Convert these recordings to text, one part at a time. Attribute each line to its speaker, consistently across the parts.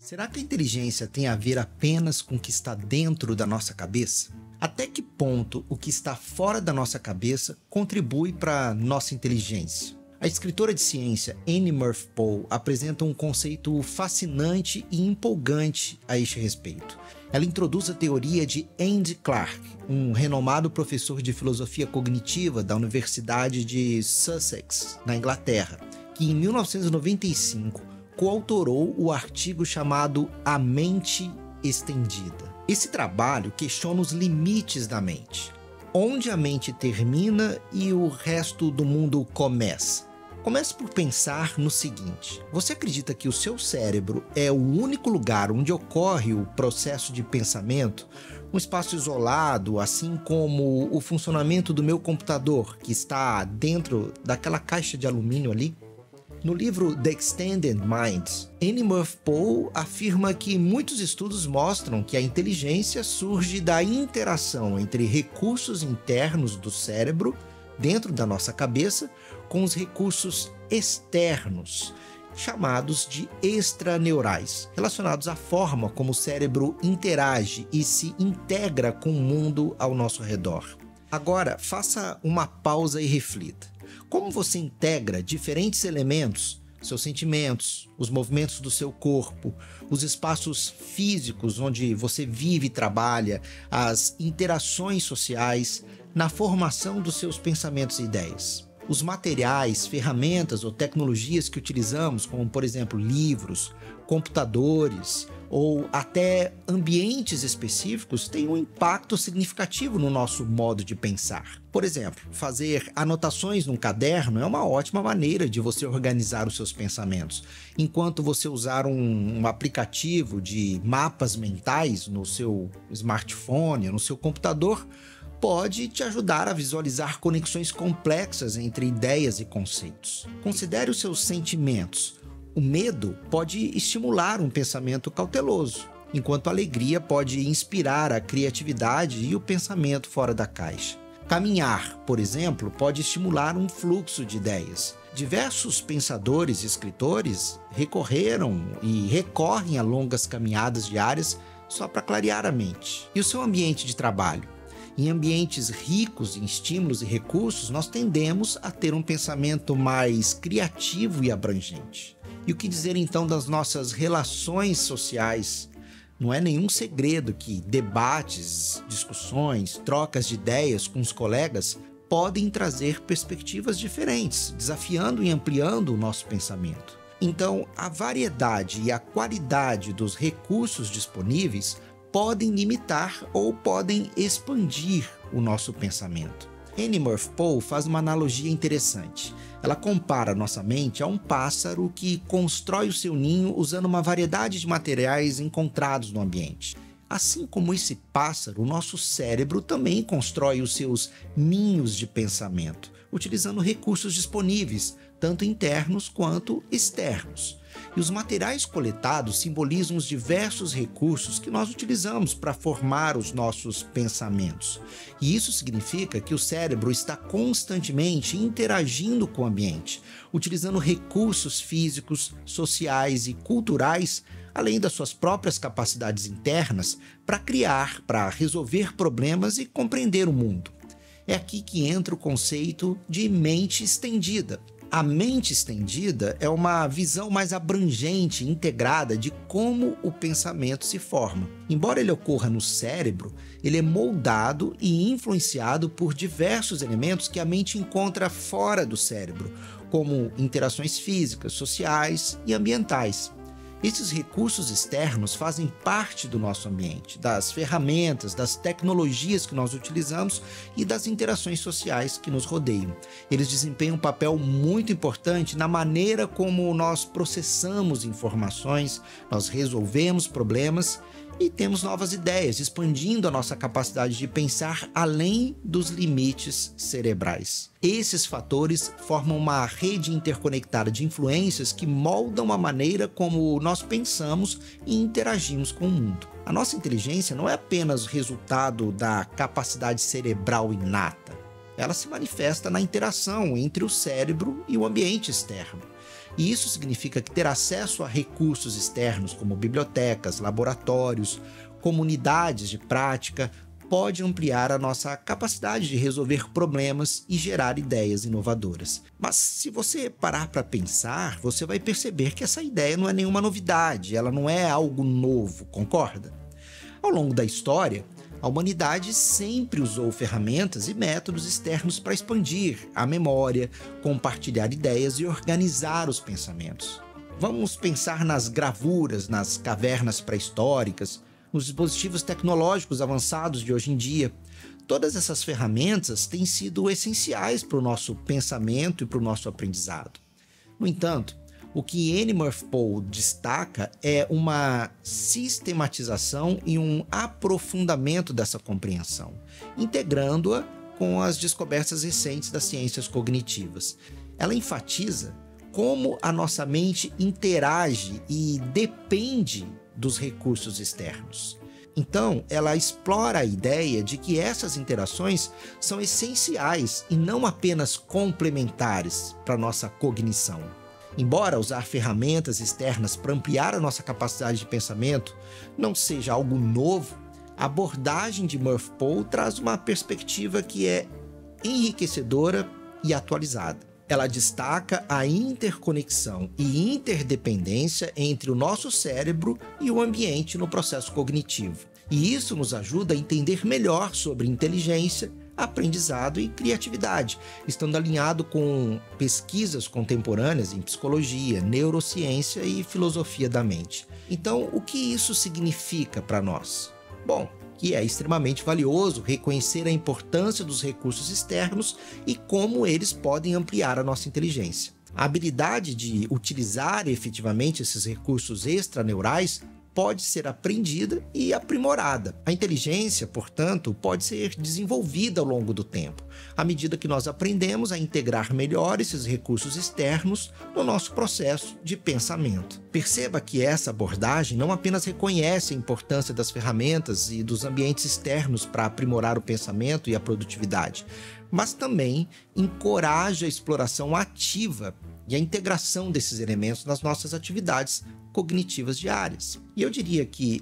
Speaker 1: Será que a inteligência tem a ver apenas com o que está dentro da nossa cabeça? Até que ponto o que está fora da nossa cabeça contribui para a nossa inteligência? A escritora de ciência Annie Murphy Paul apresenta um conceito fascinante e empolgante a este respeito. Ela introduz a teoria de Andy Clark, um renomado professor de filosofia cognitiva da Universidade de Sussex, na Inglaterra, que em 1995 coautorou o artigo chamado A Mente Estendida. Esse trabalho questiona os limites da mente, onde a mente termina e o resto do mundo começa. Comece por pensar no seguinte: você acredita que o seu cérebro é o único lugar onde ocorre o processo de pensamento? Um espaço isolado, assim como o funcionamento do meu computador, que está dentro daquela caixa de alumínio ali? No livro The Extended Mind, Annie Murphy Paul afirma que muitos estudos mostram que a inteligência surge da interação entre recursos internos do cérebro, dentro da nossa cabeça, com os recursos externos, chamados de extraneurais, relacionados à forma como o cérebro interage e se integra com o mundo ao nosso redor. Agora, faça uma pausa e reflita. Como você integra diferentes elementos, seus sentimentos, os movimentos do seu corpo, os espaços físicos onde você vive e trabalha, as interações sociais, na formação dos seus pensamentos e ideias? Os materiais, ferramentas ou tecnologias que utilizamos, como por exemplo livros, computadores ou até ambientes específicos, têm um impacto significativo no nosso modo de pensar. Por exemplo, fazer anotações num caderno é uma ótima maneira de você organizar os seus pensamentos, enquanto você usar um aplicativo de mapas mentais no seu smartphone, no seu computador, pode te ajudar a visualizar conexões complexas entre ideias e conceitos. Considere os seus sentimentos. O medo pode estimular um pensamento cauteloso, enquanto a alegria pode inspirar a criatividade e o pensamento fora da caixa. Caminhar, por exemplo, pode estimular um fluxo de ideias. Diversos pensadores e escritores recorreram e recorrem a longas caminhadas diárias só para clarear a mente. E o seu ambiente de trabalho? Em ambientes ricos em estímulos e recursos, nós tendemos a ter um pensamento mais criativo e abrangente. E o que dizer então das nossas relações sociais? Não é nenhum segredo que debates, discussões, trocas de ideias com os colegas podem trazer perspectivas diferentes, desafiando e ampliando o nosso pensamento. Então, a variedade e a qualidade dos recursos disponíveis podem limitar ou podem expandir o nosso pensamento. Annie Murphy Paul faz uma analogia interessante. Ela compara nossa mente a um pássaro que constrói o seu ninho usando uma variedade de materiais encontrados no ambiente. Assim como esse pássaro, o nosso cérebro também constrói os seus ninhos de pensamento, utilizando recursos disponíveis, tanto internos quanto externos. E os materiais coletados simbolizam os diversos recursos que nós utilizamos para formar os nossos pensamentos. E isso significa que o cérebro está constantemente interagindo com o ambiente, utilizando recursos físicos, sociais e culturais, além das suas próprias capacidades internas, para criar, para resolver problemas e compreender o mundo. É aqui que entra o conceito de mente estendida. A mente estendida é uma visão mais abrangente e integrada de como o pensamento se forma. Embora ele ocorra no cérebro, ele é moldado e influenciado por diversos elementos que a mente encontra fora do cérebro, como interações físicas, sociais e ambientais. Esses recursos externos fazem parte do nosso ambiente, das ferramentas, das tecnologias que nós utilizamos e das interações sociais que nos rodeiam. Eles desempenham um papel muito importante na maneira como nós processamos informações, nós resolvemos problemas e temos novas ideias, expandindo a nossa capacidade de pensar além dos limites cerebrais. Esses fatores formam uma rede interconectada de influências que moldam a maneira como nós pensamos e interagimos com o mundo. A nossa inteligência não é apenas resultado da capacidade cerebral inata. Ela se manifesta na interação entre o cérebro e o ambiente externo. E isso significa que ter acesso a recursos externos como bibliotecas, laboratórios, comunidades de prática, pode ampliar a nossa capacidade de resolver problemas e gerar ideias inovadoras. Mas se você parar para pensar, você vai perceber que essa ideia não é nenhuma novidade, ela não é algo novo, concorda? Ao longo da história, a humanidade sempre usou ferramentas e métodos externos para expandir a memória, compartilhar ideias e organizar os pensamentos. Vamos pensar nas gravuras, nas cavernas pré-históricas, nos dispositivos tecnológicos avançados de hoje em dia. Todas essas ferramentas têm sido essenciais para o nosso pensamento e para o nosso aprendizado. No entanto, o que Annie Murphy Paul destaca é uma sistematização e um aprofundamento dessa compreensão, integrando-a com as descobertas recentes das ciências cognitivas. Ela enfatiza como a nossa mente interage e depende dos recursos externos. Então, ela explora a ideia de que essas interações são essenciais e não apenas complementares para a nossa cognição. Embora usar ferramentas externas para ampliar a nossa capacidade de pensamento não seja algo novo, a abordagem de Murphy Paul traz uma perspectiva que é enriquecedora e atualizada. Ela destaca a interconexão e interdependência entre o nosso cérebro e o ambiente no processo cognitivo. E isso nos ajuda a entender melhor sobre inteligência, aprendizado e criatividade, estando alinhado com pesquisas contemporâneas em psicologia, neurociência e filosofia da mente. Então, o que isso significa para nós? Bom, que é extremamente valioso reconhecer a importância dos recursos externos e como eles podem ampliar a nossa inteligência. A habilidade de utilizar efetivamente esses recursos extraneurais pode ser aprendida e aprimorada. A inteligência, portanto, pode ser desenvolvida ao longo do tempo, à medida que nós aprendemos a integrar melhor esses recursos externos no nosso processo de pensamento. Perceba que essa abordagem não apenas reconhece a importância das ferramentas e dos ambientes externos para aprimorar o pensamento e a produtividade, mas também encoraja a exploração ativa e a integração desses elementos nas nossas atividades cognitivas diárias. E eu diria que,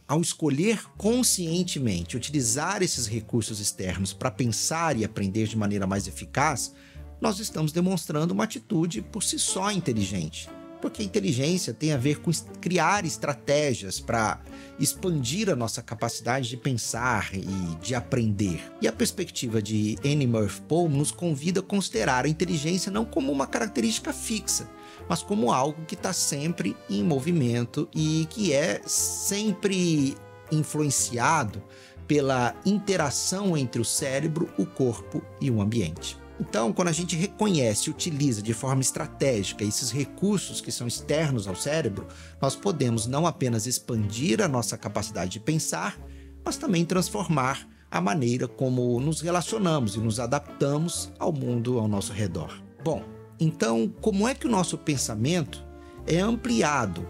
Speaker 1: ao escolher conscientemente utilizar esses recursos externos para pensar e aprender de maneira mais eficaz, nós estamos demonstrando uma atitude por si só inteligente. Porque a inteligência tem a ver com criar estratégias para expandir a nossa capacidade de pensar e de aprender. E a perspectiva de Annie Murphy Paul nos convida a considerar a inteligência não como uma característica fixa, mas como algo que está sempre em movimento e que é sempre influenciado pela interação entre o cérebro, o corpo e o ambiente. Então, quando a gente reconhece e utiliza de forma estratégica esses recursos que são externos ao cérebro, nós podemos não apenas expandir a nossa capacidade de pensar, mas também transformar a maneira como nos relacionamos e nos adaptamos ao mundo ao nosso redor. Bom, então, como é que o nosso pensamento é ampliado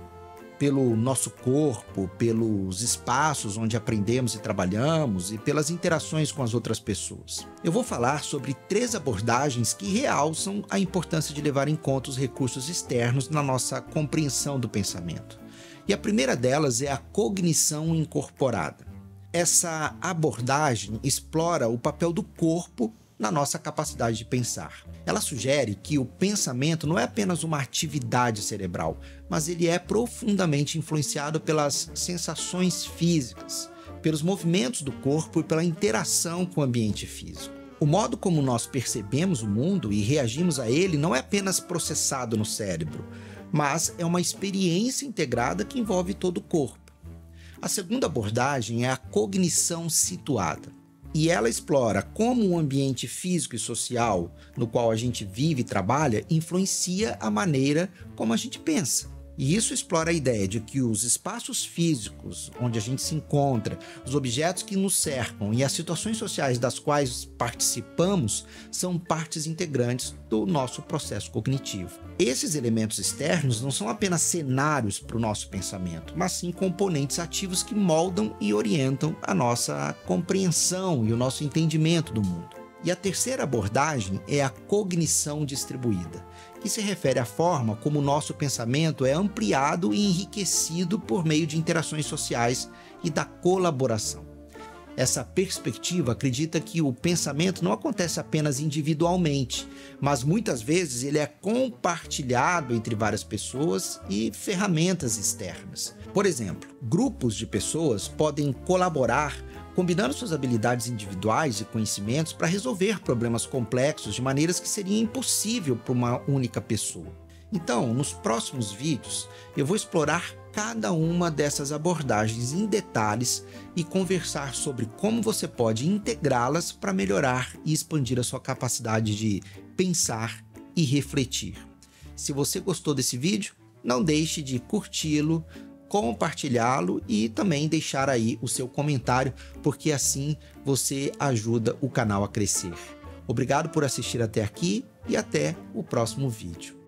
Speaker 1: pelo nosso corpo, pelos espaços onde aprendemos e trabalhamos e pelas interações com as outras pessoas? Eu vou falar sobre 3 abordagens que realçam a importância de levar em conta os recursos externos na nossa compreensão do pensamento. E a primeira delas é a cognição incorporada. Essa abordagem explora o papel do corpo na nossa capacidade de pensar. Ela sugere que o pensamento não é apenas uma atividade cerebral, mas ele é profundamente influenciado pelas sensações físicas, pelos movimentos do corpo e pela interação com o ambiente físico. O modo como nós percebemos o mundo e reagimos a ele não é apenas processado no cérebro, mas é uma experiência integrada que envolve todo o corpo. A segunda abordagem é a cognição situada. E ela explora como o ambiente físico e social no qual a gente vive e trabalha influencia a maneira como a gente pensa. E isso explora a ideia de que os espaços físicos onde a gente se encontra, os objetos que nos cercam e as situações sociais das quais participamos são partes integrantes do nosso processo cognitivo. Esses elementos externos não são apenas cenários para o nosso pensamento, mas sim componentes ativos que moldam e orientam a nossa compreensão e o nosso entendimento do mundo. E a terceira abordagem é a cognição distribuída, que se refere à forma como o nosso pensamento é ampliado e enriquecido por meio de interações sociais e da colaboração. Essa perspectiva acredita que o pensamento não acontece apenas individualmente, mas muitas vezes ele é compartilhado entre várias pessoas e ferramentas externas. Por exemplo, grupos de pessoas podem colaborar combinando suas habilidades individuais e conhecimentos para resolver problemas complexos de maneiras que seria impossível para uma única pessoa. Então, nos próximos vídeos, eu vou explorar cada uma dessas abordagens em detalhes e conversar sobre como você pode integrá-las para melhorar e expandir a sua capacidade de pensar e refletir. Se você gostou desse vídeo, não deixe de curti-lo, compartilhá-lo e também deixar aí o seu comentário, porque assim você ajuda o canal a crescer. Obrigado por assistir até aqui e até o próximo vídeo.